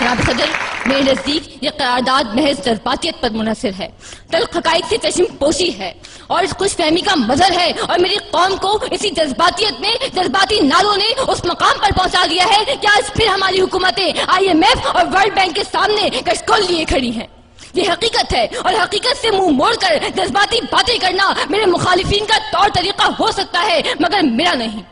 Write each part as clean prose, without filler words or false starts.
جناب صدر، میرے نزدیک یہ قرارداد محض جذباتیت پر منحصر ہے، تلخ حقائق سے چشم پوشی ہے اور اس خوش فہمی کا مظہر ہے، اور میری قوم کو اسی جذباتیت میں جذباتی نعروں نے اس مقام پر پہنچا دیا ہے کہ آج پھر ہماری حکومتیں IMF اور ورلڈ بینک کے سامنے کشکول لیے کھڑی ہیں۔ یہ حقیقت ہے، اور حقیقت سے منہ موڑ کر جذباتی باتیں کرنا میرے مخالفین کا طور طریقہ ہو سکتا ہے، مگر میرا نہیں۔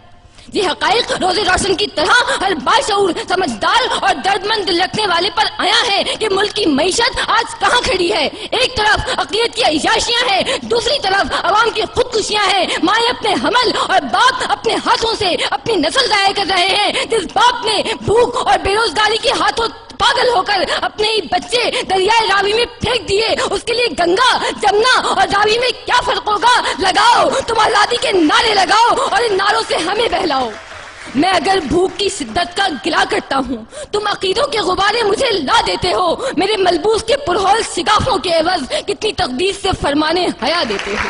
یہ حقائق روز روشن کی طرح ہر باشعور، سمجھدار اور درد مند دل رکھنے والے پر آیا ہے کہ ملک کی معیشت آج کہاں کھڑی ہے۔ ایک طرف اقلیت کی عیاشیاں ہیں، دوسری طرف عوام کی خودکشیاں ہیں، مائیں اپنے حمل اور باپ اپنے ہاتھوں سے اپنی نسل ضائع کر رہے ہیں۔ جس باپ نے بھوک اور بے روزگاری کے ہاتھوں پاگل ہو کر اپنے ہی بچے دریائے راوی میں پھینک دیے، اس کے لیے گنگا، جمنا اور راوی میں کیا فرق ہوگا؟ لگاؤ، تم آزادی کے نعرے لگاؤ اور ان نعروں سے ہمیں بہلاؤ۔ میں اگر بھوک کی شدت کا گلا کرتا ہوں، تم عقیدوں کے غبارے مجھے لا دیتے ہو، میرے ملبوس کے پرہول شگافوں کے عوض کتنی تقدیس سے فرمانے حیا دیتے ہو۔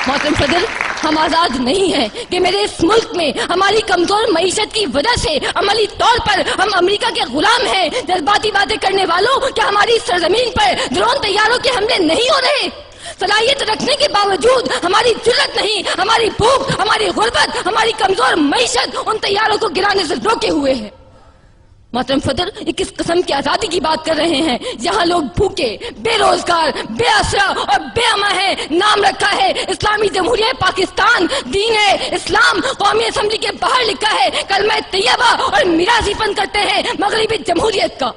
محترم صدر، ہم آزاد نہیں ہیں کہ میرے اس ملک میں ہماری کمزور معیشت کی وجہ سے عملی طور پر ہم امریکہ کے غلام ہیں۔ جذباتی باتیں کرنے والوں، کیا ہماری سرزمین پر ڈرون طیاروں کے حملے نہیں ہو رہے؟ صلاحیت رکھنے کے باوجود ہماری جرت نہیں، ہماری بھوک، ہماری غربت، ہماری کمزور معیشت ان طیاروں کو گرانے سے روکے ہوئے ہے۔ محترم صدر، یہ کس قسم کی آزادی کی بات کر رہے ہیں جہاں لوگ بھوکے، بے روزگار، بے آسرا اور بے اما ہیں؟ نام رکھا ہے اسلامی جمہوریہ پاکستان، دین ہے اسلام، قومی اسمبلی کے باہر لکھا ہے کلمہ طیبہ اور میراثی فن کرتے ہیں مغربی جمہوریت کا۔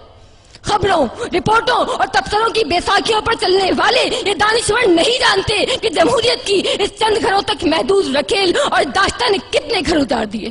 خبروں، رپورٹوں اور تبصروں کی بیساکھیوں پر چلنے والے یہ دانشور نہیں جانتے کہ جمہوریت کی اس چند گھروں تک محدود رکھیل اور داشتہ نے کتنے گھر اجاڑ دیے۔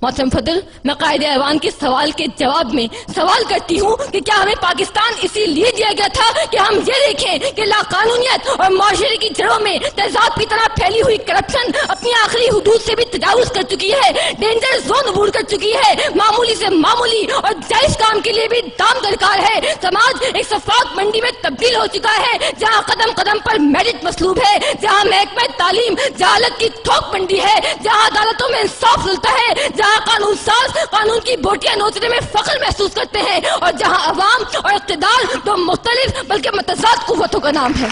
محترم صدر، میں قائد ایوان کے سوال کے جواب میں سوال کرتی ہوں کہ کیا ہمیں پاکستان اسی لیے دیا گیا تھا کہ ہم یہ دیکھیں کہ لاقانونیت اور معاشرے کی جڑوں میں تیزاب کی طرح پھیلی ہوئی کرپشن اپنی آخری حدود سے بھی تجاوز کر چکی ہے، ڈینجر زون عبور کر چکی ہے، معمولی سے معمولی اور جائز کام کے لیے بھی دام درکار ہے۔ سماج ایک شفاف منڈی میں تبدیل ہو چکا ہے جہاں قدم قدم پر میرٹ مطلوب ہے، جہاں محکمہ تعلیم جہالت کی تھوک منڈی ہے، جہاں عدالتوں میں انصاف ملتا ہے، جہاں قانون ساز قانون کی بوٹیاں نوچنے میں فخر محسوس کرتے ہیں، اور جہاں عوام اور اقتدار دو مختلف بلکہ متضاد قوتوں کا نام ہے۔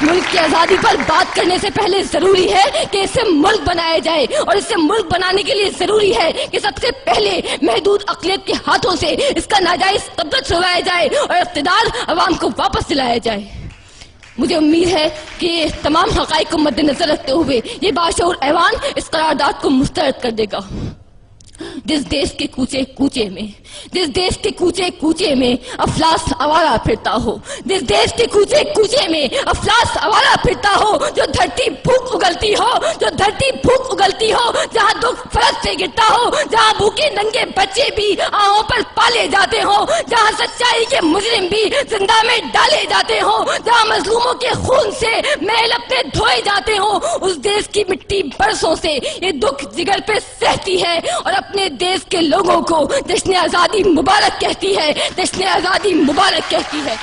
ملک کی آزادی پر بات کرنے سے پہلے ضروری ہے کہ اسے ملک بنایا جائے، اور اسے ملک بنانے کے لیے ضروری ہے کہ سب سے پہلے محدود اقلیت کے ہاتھوں سے اس کا ناجائز قبضہ چھڑوایا جائے اور اقتدار عوام کو واپس دلایا جائے۔ مجھے امید ہے کہ تمام حقائق کو مد نظر رکھتے ہوئے یہ باشعور ایوان اس قرارداد کو مسترد کر دے گا۔ جس دیش کے کوچے کوچے میں، جس دیش کے کوچے کوچے میں افلاس آوارہ پھرتا ہو، جس دیش کے کوچے کوچے میں افلاس آوارہ پھرتا ہو، جو دھرتی بھوک اگلتی ہو، جو دھرتی بھوک اگلتی ہو، جہاں دکھ فرش سے گرتا ہو، جہاں بھوکے ننگے بچے بھی آہوں پر پالے جاتے ہوں، جہاں سچائی کے مجرم بھی زندہ میں ڈالے جاتے ہوں، جہاں مظلوموں کے خون سے محل اپنے دھوئے جاتے ہوں، اس دیش کی مٹی برسوں سے یہ دکھ جگر پہ سہتی ہے اور اپنے دیش کے لوگوں کو جشن آزادی مبارک کہتی ہے، جشن آزادی مبارک کہتی ہے۔